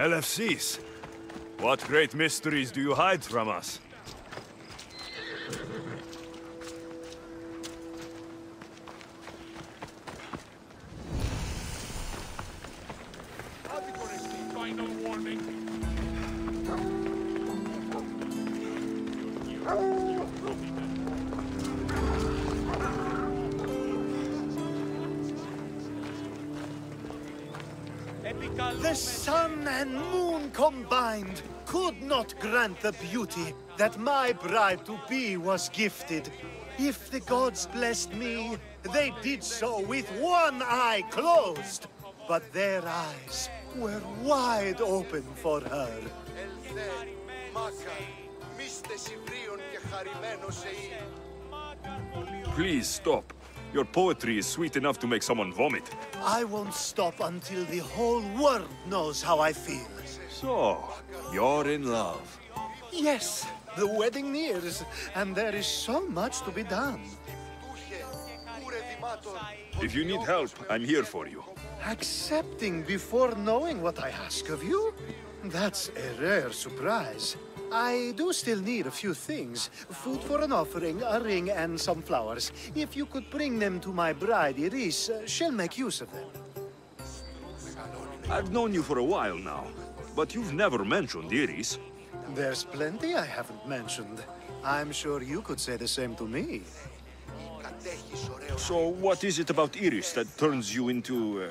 LFCs. What great mysteries do you hide from us? The sun and moon combined could not grant the beauty that my bride-to-be was gifted. If the gods blessed me, they did so with one eye closed. But their eyes were wide open for her. Please stop. Your poetry is sweet enough to make someone vomit. I won't stop until the whole world knows how I feel. So, you're in love. Yes, the wedding nears, and there is so much to be done. If you need help, I'm here for you. Accepting before knowing what I ask of you? That's a rare surprise. I do still need a few things. Food for an offering, a ring, and some flowers. If you could bring them to my bride, Iris, she'll make use of them. I've known you for a while now, but you've never mentioned Iris. There's plenty I haven't mentioned. I'm sure you could say the same to me. So what is it about Iris that turns you into,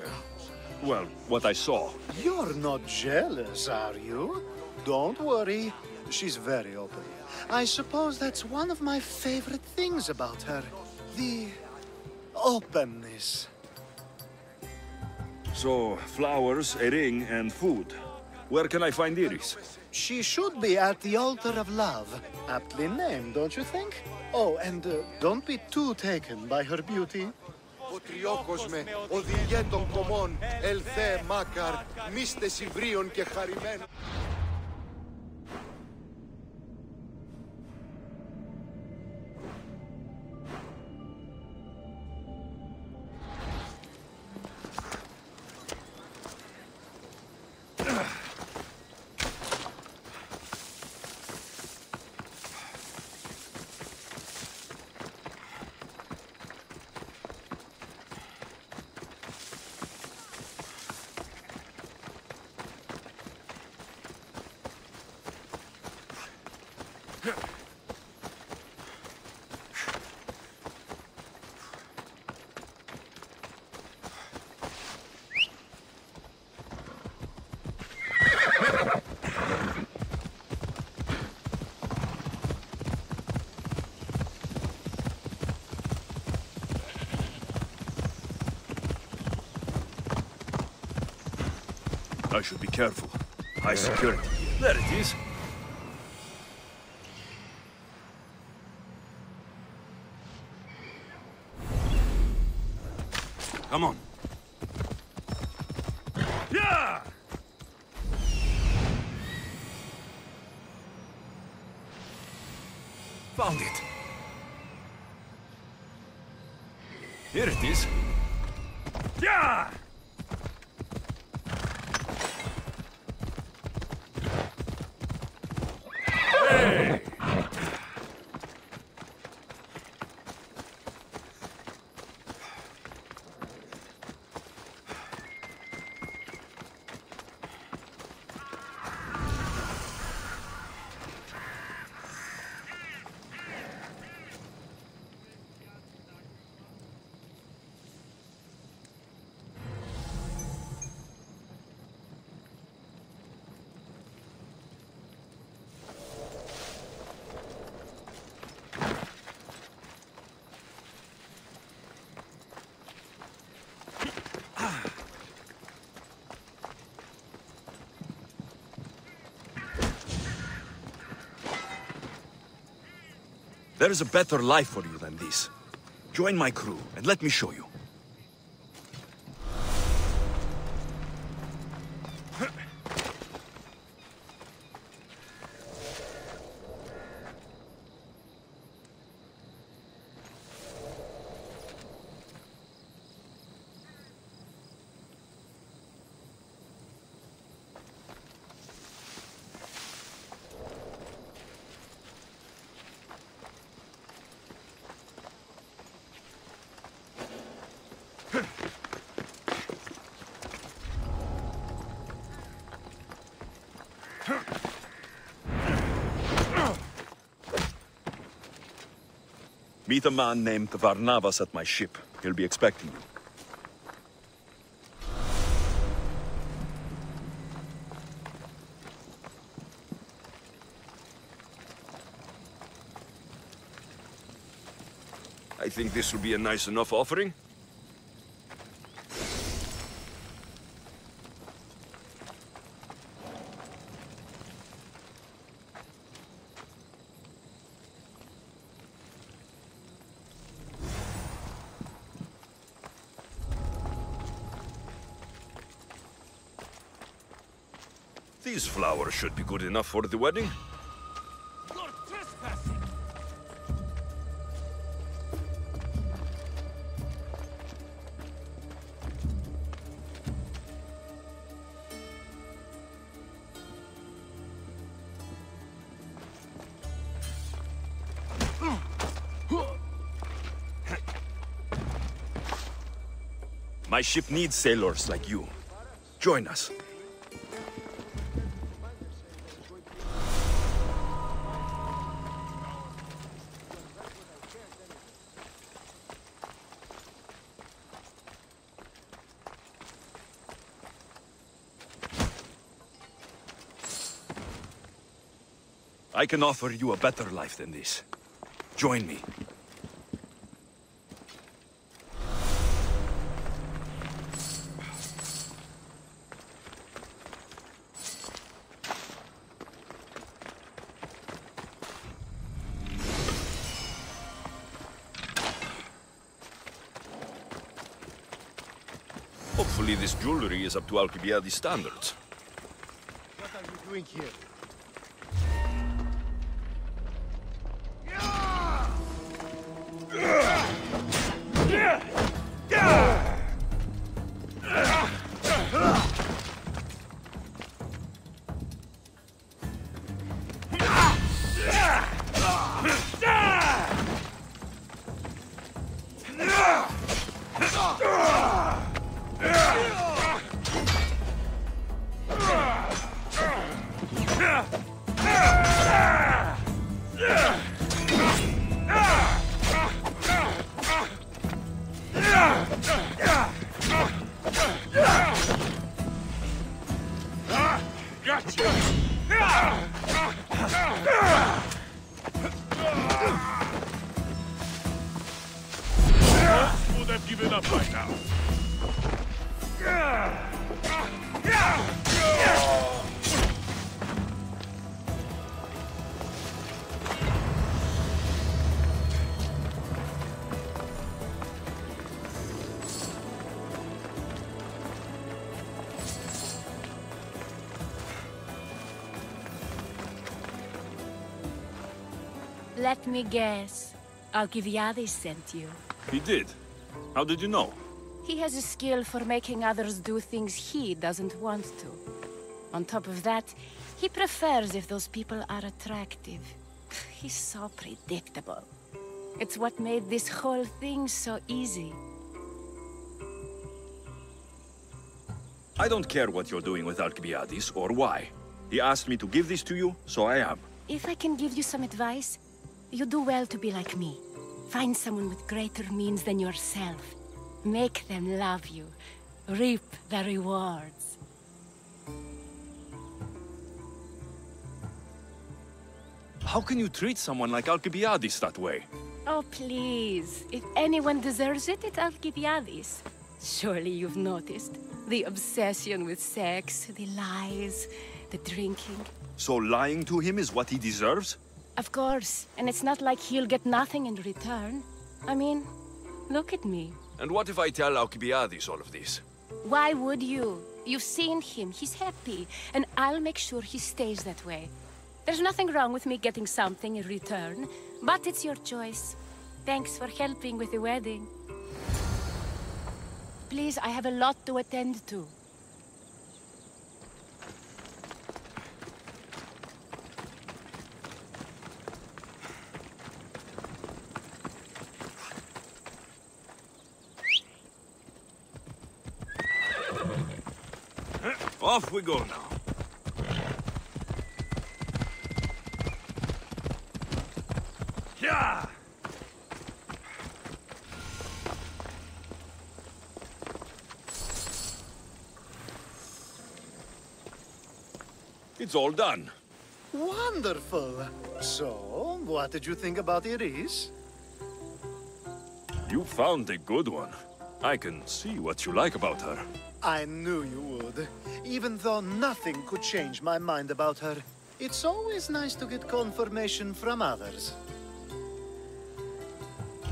well, what I saw? You're not jealous, are you? Don't worry. She's very open. I suppose that's one of my favorite things about her. The openness. So, flowers, a ring, and food. Where can I find Iris? She should be at the altar of love. Aptly named, don't you think? Oh, and don't be too taken by her beauty. Τριόκοσμε, οδηγέ των κομμών, ελθέ μάκαρ, μίστε συμβρίων και χαρημένων. I should be careful. High security. There it is. Come on. Yeah! Found it. Here it is. Yeah! There is a better life for you than this. Join my crew, and let me show you. Meet a man named Varnavas at my ship. He'll be expecting you. I think this will be a nice enough offering. These flowers should be good enough for the wedding. You're trespassing! My ship needs sailors like you. Join us. I can offer you a better life than this. Join me. Hopefully this jewelry is up to Alcibiades standards. What are you doing here? Would have given up by now. Let me guess. Alcibiades sent you. He did. How did you know? He has a skill for making others do things he doesn't want to. On top of that, he prefers if those people are attractive. He's so predictable. It's what made this whole thing so easy. I don't care what you're doing with Alcibiades or why. He asked me to give this to you, so I am. If I can give you some advice, you do well to be like me. Find someone with greater means than yourself. Make them love you. Reap the rewards. How can you treat someone like Alcibiades that way? Oh, please. If anyone deserves it, it's Alcibiades. Surely you've noticed. The obsession with sex, the lies, the drinking. So lying to him is what he deserves? Of course. And it's not like he'll get nothing in return. I mean, look at me. And what if I tell Alcibiades all of this? Why would you? You've seen him. He's happy. And I'll make sure he stays that way. There's nothing wrong with me getting something in return, but it's your choice. Thanks for helping with the wedding. Please, I have a lot to attend to. Off we go now. Yeah! It's all done. Wonderful. So, what did you think about Iris? You found a good one. I can see what you like about her. I knew you would. Even though nothing could change my mind about her, it's always nice to get confirmation from others.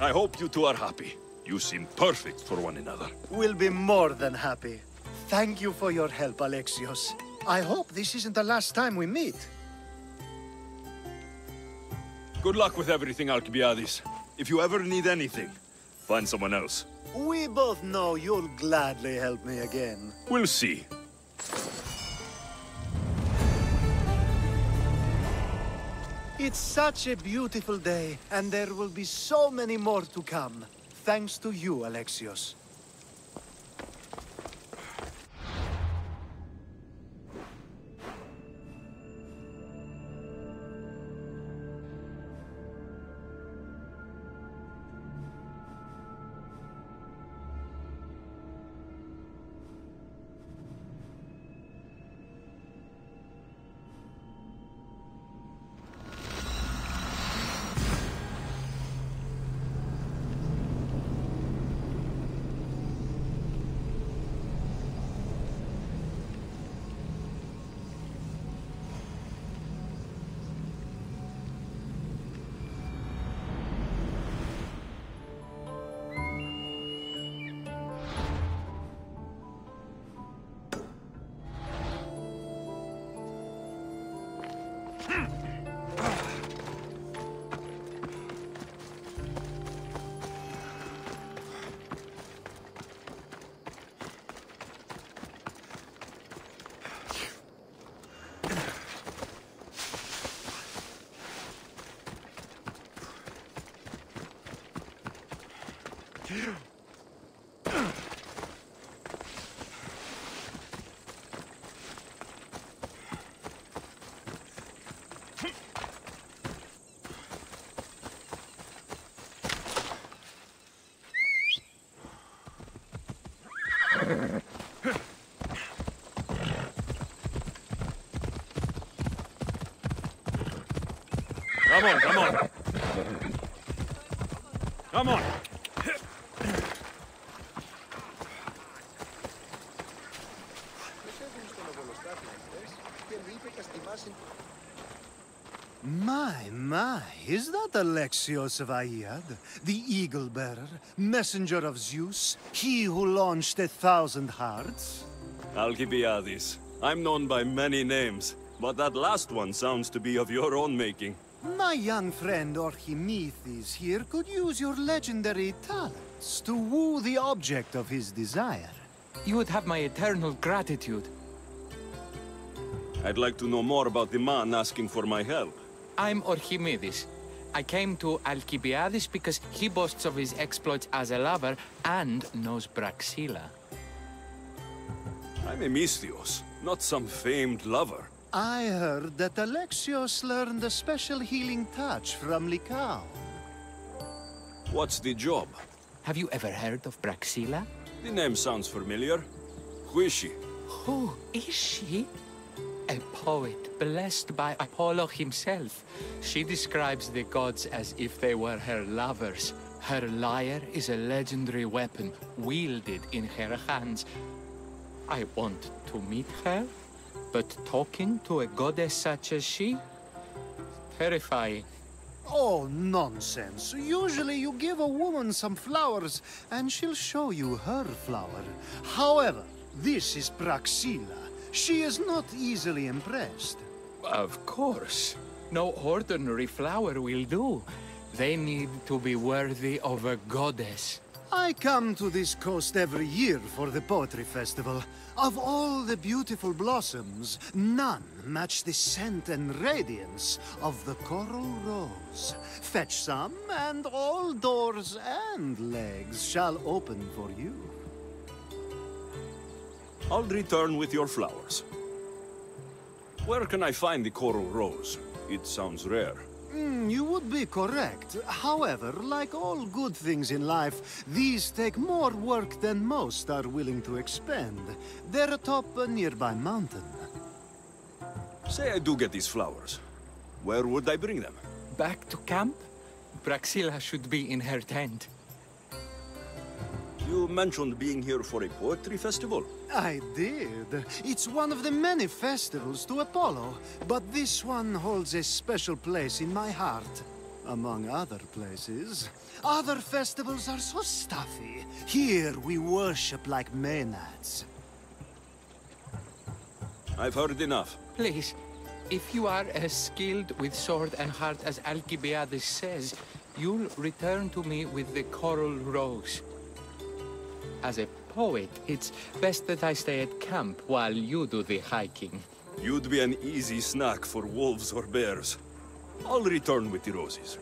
I hope you two are happy. You seem perfect for one another. We'll be more than happy. Thank you for your help, Alexios. I hope this isn't the last time we meet. Good luck with everything, Alcibiades. If you ever need anything, find someone else. We both know you'll gladly help me again. We'll see. It's such a beautiful day, and there will be so many more to come. Thanks to you, Alexios. Come on, come on. Come on. My, is that Alexios of Aiad, the Eagle-Bearer, messenger of Zeus, he who launched 1,000 hearts? Alcibiades. I'm known by many names, but that last one sounds to be of your own making. My young friend Archimedes here could use your legendary talents to woo the object of his desire. You would have my eternal gratitude. I'd like to know more about the man asking for my help. I'm Archimedes. I came to Alcibiades because he boasts of his exploits as a lover and knows Praxila. I'm a Misthios, not some famed lover. I heard that Alexios learned a special healing touch from Lycaon. What's the job? Have you ever heard of Praxila? The name sounds familiar. Who is she? Who is she? A poet blessed by Apollo himself. She describes the gods as if they were her lovers. Her lyre is a legendary weapon wielded in her hands. I want to meet her, but talking to a goddess such as she? Terrifying. Oh, nonsense. Usually you give a woman some flowers, and she'll show you her flower. However, this is Praxila. She is not easily impressed. Of course. No ordinary flower will do. They need to be worthy of a goddess. I come to this coast every year for the Poetry Festival. Of all the beautiful blossoms, none match the scent and radiance of the coral rose. Fetch some, and all doors and legs shall open for you. I'll return with your flowers. Where can I find the coral rose? It sounds rare. You would be correct. However, like all good things in life, these take more work than most are willing to expend. They're atop a nearby mountain. Say I do get these flowers. Where would I bring them? Back to camp? Praxilla should be in her tent. You mentioned being here for a poetry festival. I did. It's one of the many festivals to Apollo, but this one holds a special place in my heart. Among other places. Other festivals are so stuffy. Here we worship like maenads. I've heard enough. Please, if you are as skilled with sword and heart as Alcibiades says, you'll return to me with the coral rose. As a poet, it's best that I stay at camp while you do the hiking. You'd be an easy snack for wolves or bears. I'll return with the roses.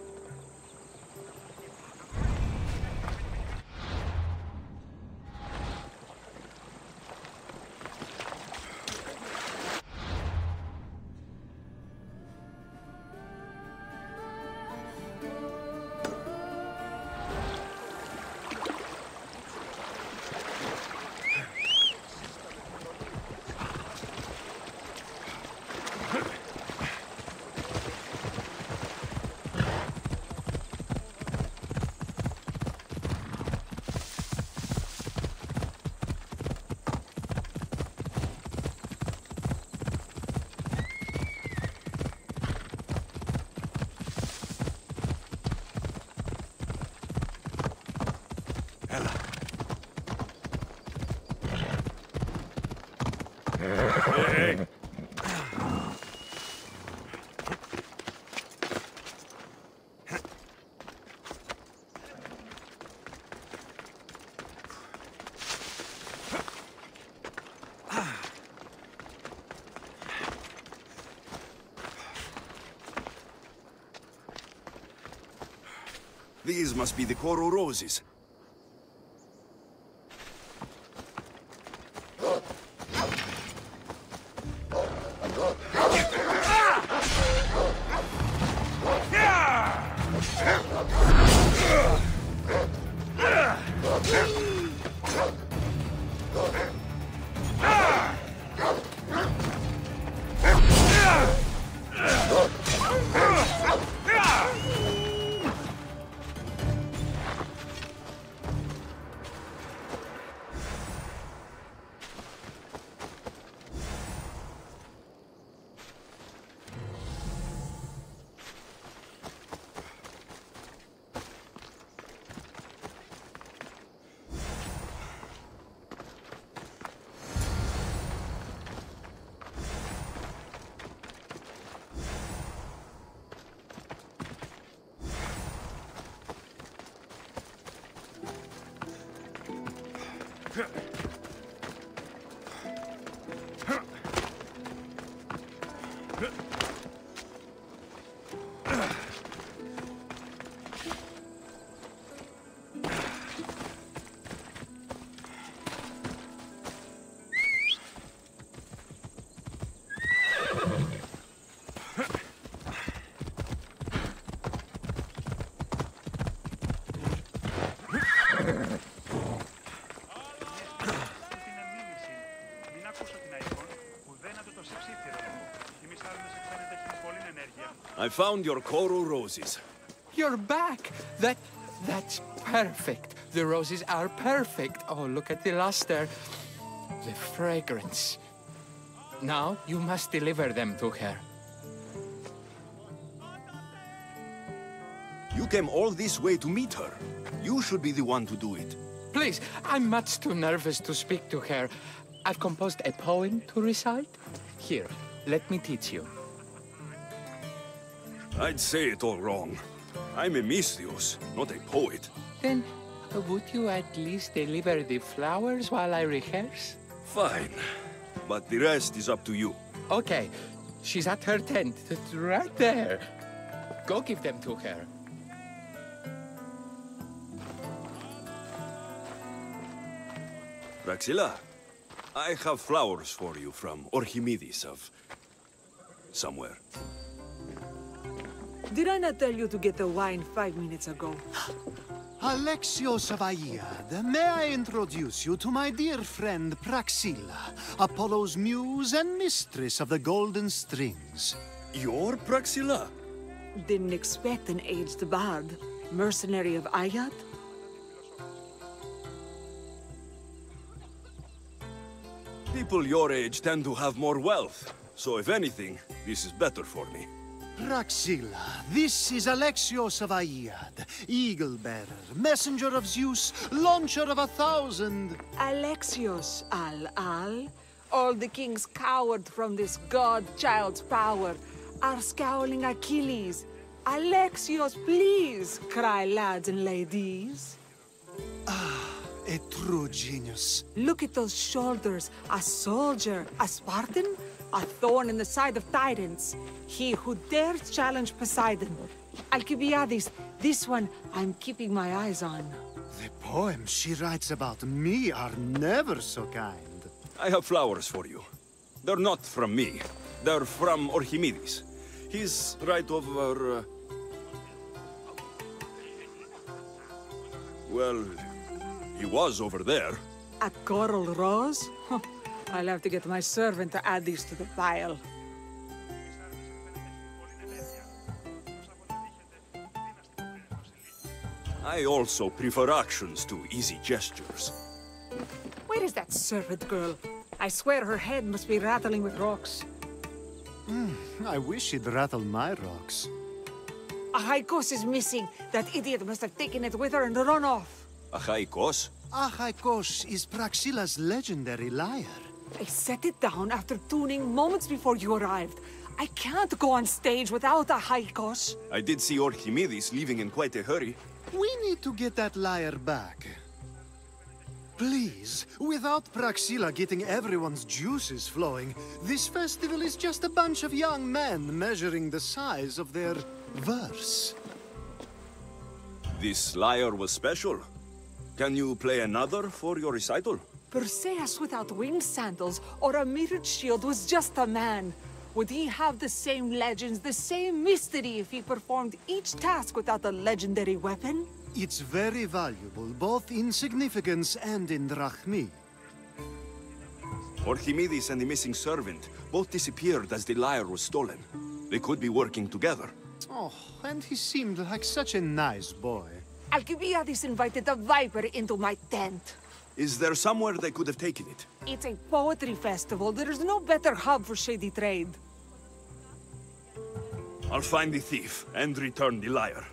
These must be the coral roses. I found your coral roses. You're back! That's perfect. The roses are perfect. Oh, look at the luster. The fragrance. Now, you must deliver them to her. You came all this way to meet her. You should be the one to do it. Please, I'm much too nervous to speak to her. I've composed a poem to recite. Here, let me teach you. I'd say it all wrong. I'm a Misthios, not a poet. Then, would you at least deliver the flowers while I rehearse? Fine. But the rest is up to you. Okay. She's at her tent, right there. Go give them to her. Praxilla, I have flowers for you from Archimedes of... somewhere. Did I not tell you to get the wine 5 minutes ago? Alexios of Aiad, may I introduce you to my dear friend Praxilla, Apollo's muse and mistress of the golden strings. You're Praxilla? Didn't expect an aged bard. Mercenary of Aiad? People your age tend to have more wealth, so if anything, this is better for me. Praxilla, this is Alexios of Aiad, Eagle-bearer, messenger of Zeus, launcher of 1,000... Alexios, Al-Al. All the kings cowered from this god-child's power. Are scowling Achilles. Alexios, please, cry lads and ladies. A true genius. Look at those shoulders. A soldier, a Spartan, a thorn in the side of titans. He who dares challenge Poseidon. Alcibiades, this one I'm keeping my eyes on. The poems she writes about me are never so kind. I have flowers for you. They're not from me. They're from Archimedes. He's right over... Well, he was over there. A coral rose? Huh. I'll have to get my servant to add these to the pile. I also prefer actions to easy gestures. Where is that servant girl? I swear her head must be rattling with rocks. I wish she'd rattle my rocks. Achaikos is missing. That idiot must have taken it with her and run off. Achaikos? Achaikos is Praxilla's legendary lyre. I set it down after tuning moments before you arrived. I can't go on stage without Achaikos. I did see Archimedes leaving in quite a hurry. We need to get that lyre back. Please, without Praxilla getting everyone's juices flowing, this festival is just a bunch of young men measuring the size of their verse. This lyre was special. Can you play another for your recital? Perseus without winged sandals or a mirrored shield was just a man. Would he have the same legends, the same mystery if he performed each task without a legendary weapon? It's very valuable, both in significance and in drachmi. Archimedes and the missing servant both disappeared as the lyre was stolen. They could be working together. Oh, and he seemed like such a nice boy. Alcibiades invited a viper into my tent. Is there somewhere they could have taken it? It's a poetry festival. There's no better hub for shady trade. I'll find the thief and return the lyre.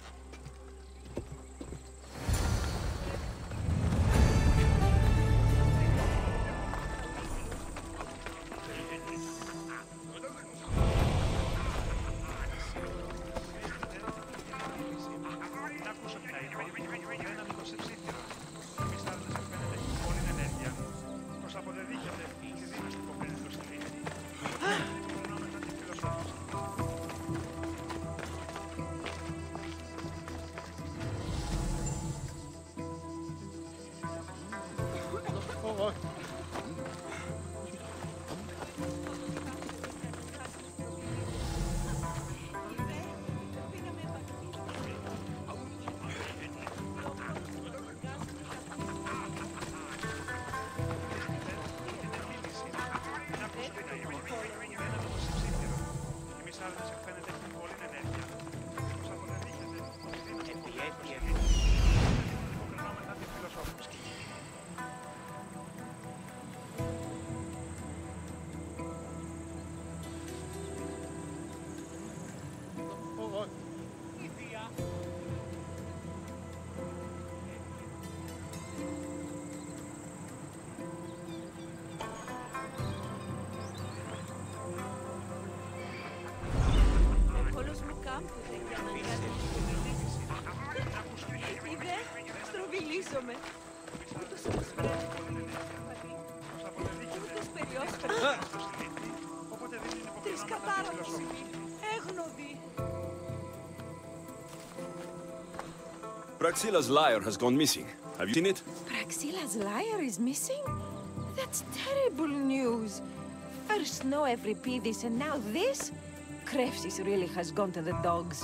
Praxilla's lyre has gone missing. Have you seen it? Praxilla's lyre is missing? That's terrible news. First no Euripides and now this? Krepsis really has gone to the dogs.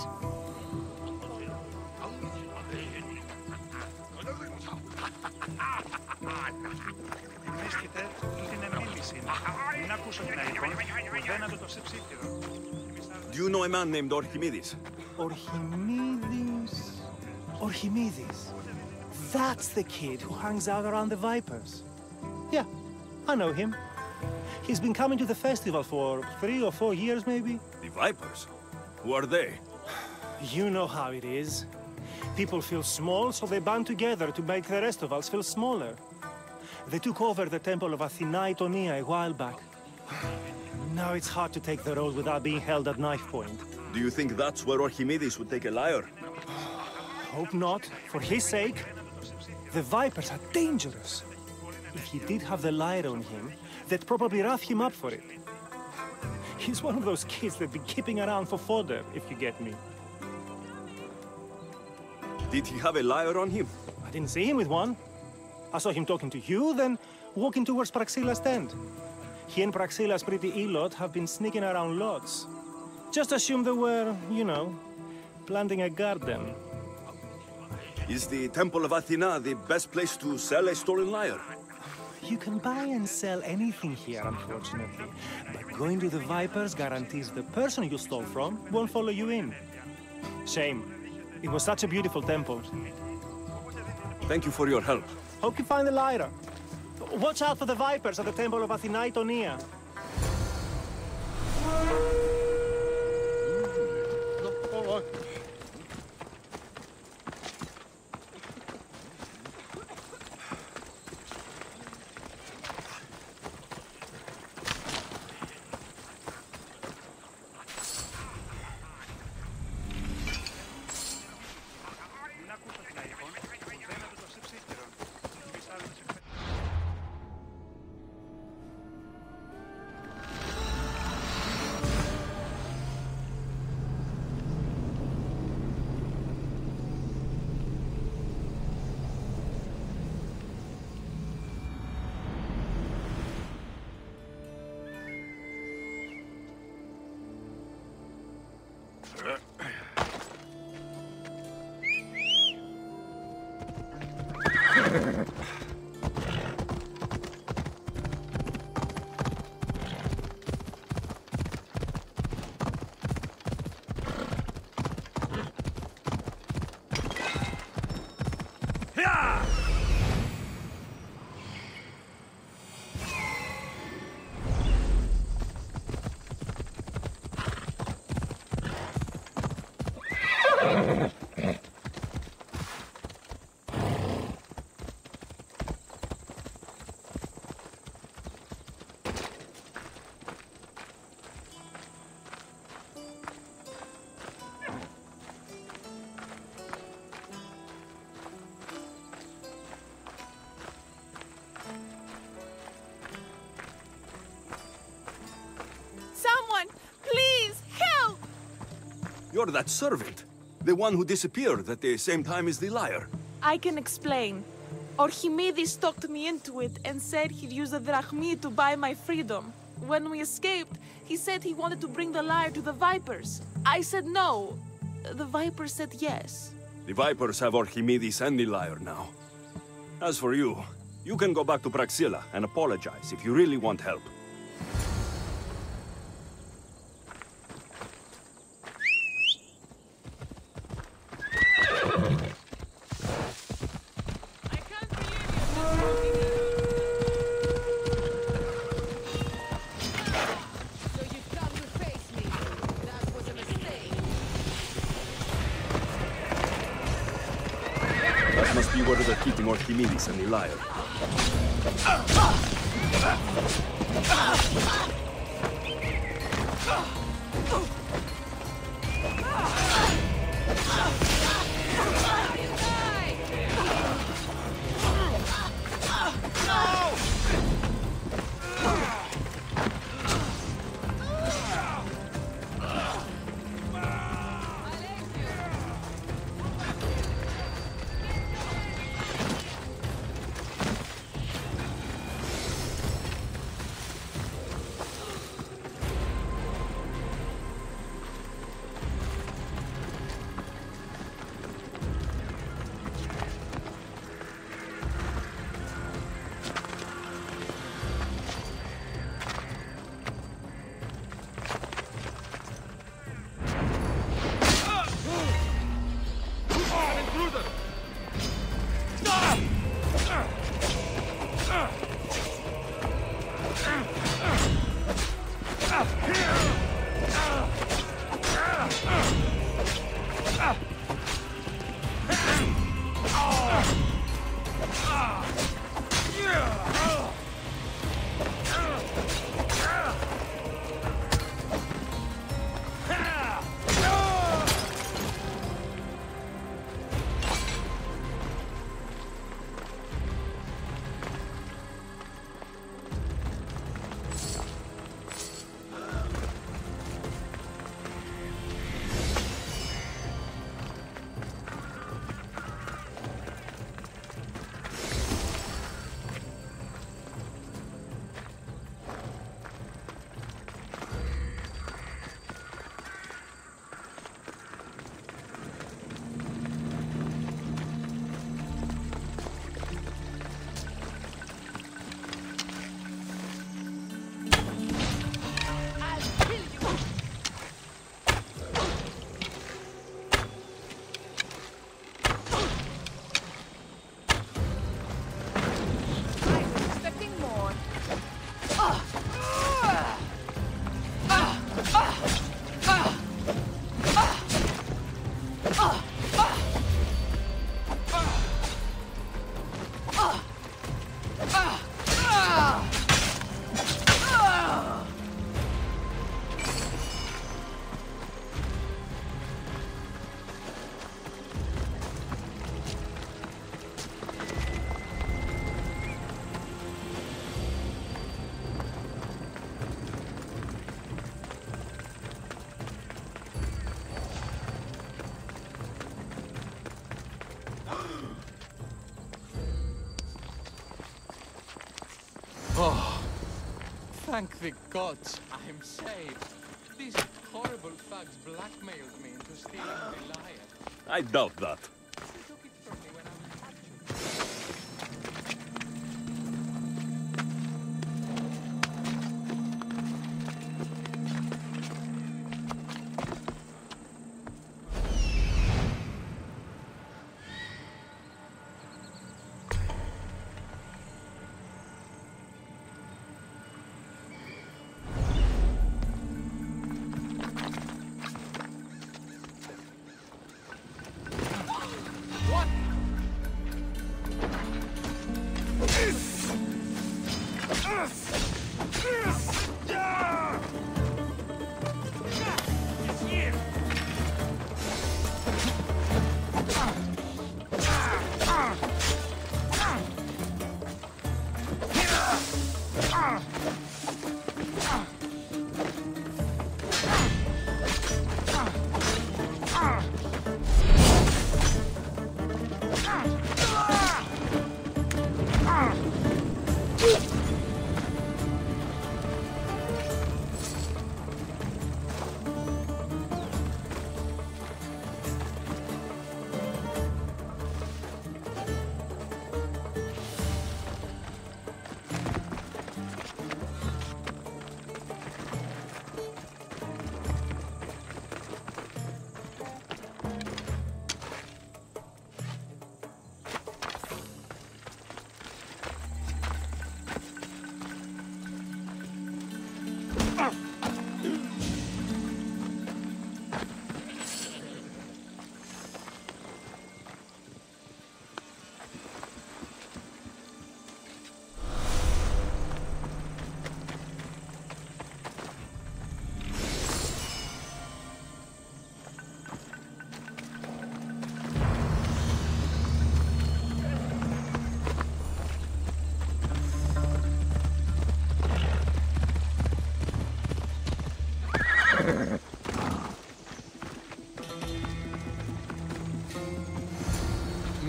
Do you know a man named Archimedes? Archimedes? Archimedes? That's the kid who hangs out around the Vipers. Yeah, I know him. He's been coming to the festival for 3 or 4 years, maybe. The Vipers? Who are they? You know how it is. People feel small, so they band together to make the rest of us feel smaller. They took over the temple of Athena Itonia a while back. Now it's hard to take the road without being held at knife point. Do you think that's where Archimedes would take a lyre? Hope not. For his sake. The Vipers are dangerous. If he did have the lyre on him, they'd probably rough him up for it. He's one of those kids that'd be keeping around for fodder, if you get me. Did he have a lyre on him? I didn't see him with one. I saw him talking to you, then walking towards Praxilla's tent. He and Praxilla's pretty Elot have been sneaking around lots. Just assume they were, you know, planting a garden. Is the Temple of Athena the best place to sell a stolen lyre? You can buy and sell anything here, unfortunately. But going to the Vipers guarantees the person you stole from won't follow you in. Shame. It was such a beautiful temple. Thank you for your help. Hope you find the lyre. Watch out for the Vipers at the Temple of Athena Itonia. You're that servant. The one who disappeared at the same time as the lyre. I can explain. Archimedes talked me into it and said he'd use the drachmi to buy my freedom. When we escaped, he said he wanted to bring the lyre to the Vipers. I said no. The Vipers said yes. The Vipers have Archimedes and the lyre now. As for you, you can go back to Praxilla and apologize if you really want help. Must be where they're keeping Archimedes and the lyre. Thank the gods, I'm saved. These horrible thugs blackmailed me into stealing the lyre. I doubt that. They took it from me when I was captured.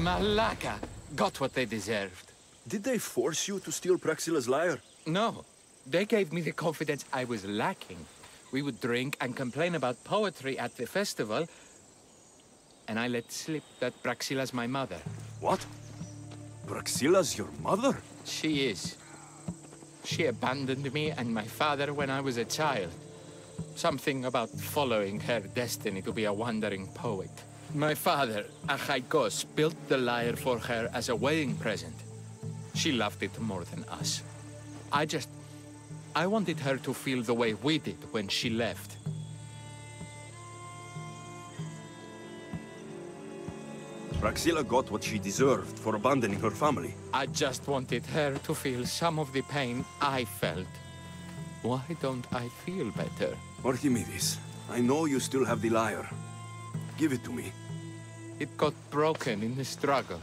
Malaka got what they deserved. Did they force you to steal Praxila's lyre? No, they gave me the confidence I was lacking. We would drink and complain about poetry at the festival, and I let slip that Praxila's my mother. What? Praxila's your mother? She is. She abandoned me and my father when I was a child. Something about following her destiny to be a wandering poet. My father, Achaikos, built the lyre for her as a wedding present. She loved it more than us. I wanted her to feel the way we did when she left. Praxila got what she deserved for abandoning her family. I just wanted her to feel some of the pain I felt. Why don't I feel better? Archimedes, I know you still have the lyre. Give it to me. It got broken in the struggle.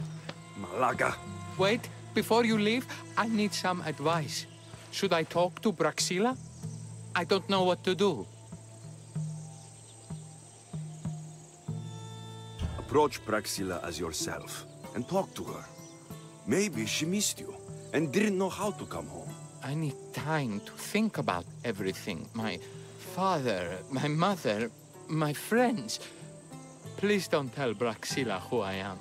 Malaga. Wait, before you leave, I need some advice. Should I talk to Praxila? I don't know what to do. Approach Praxila as yourself and talk to her. Maybe she missed you and didn't know how to come home. I need time to think about everything. My father, my mother, my friends. Please don't tell Praxila who I am.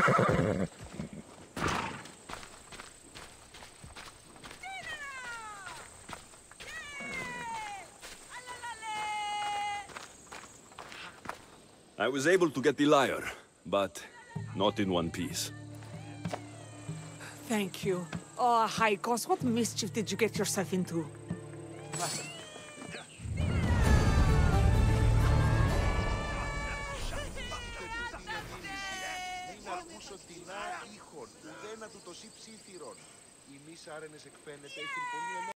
I was able to get the lyre, but not in one piece. Thank you. Oh, Haikos, what mischief did you get yourself into?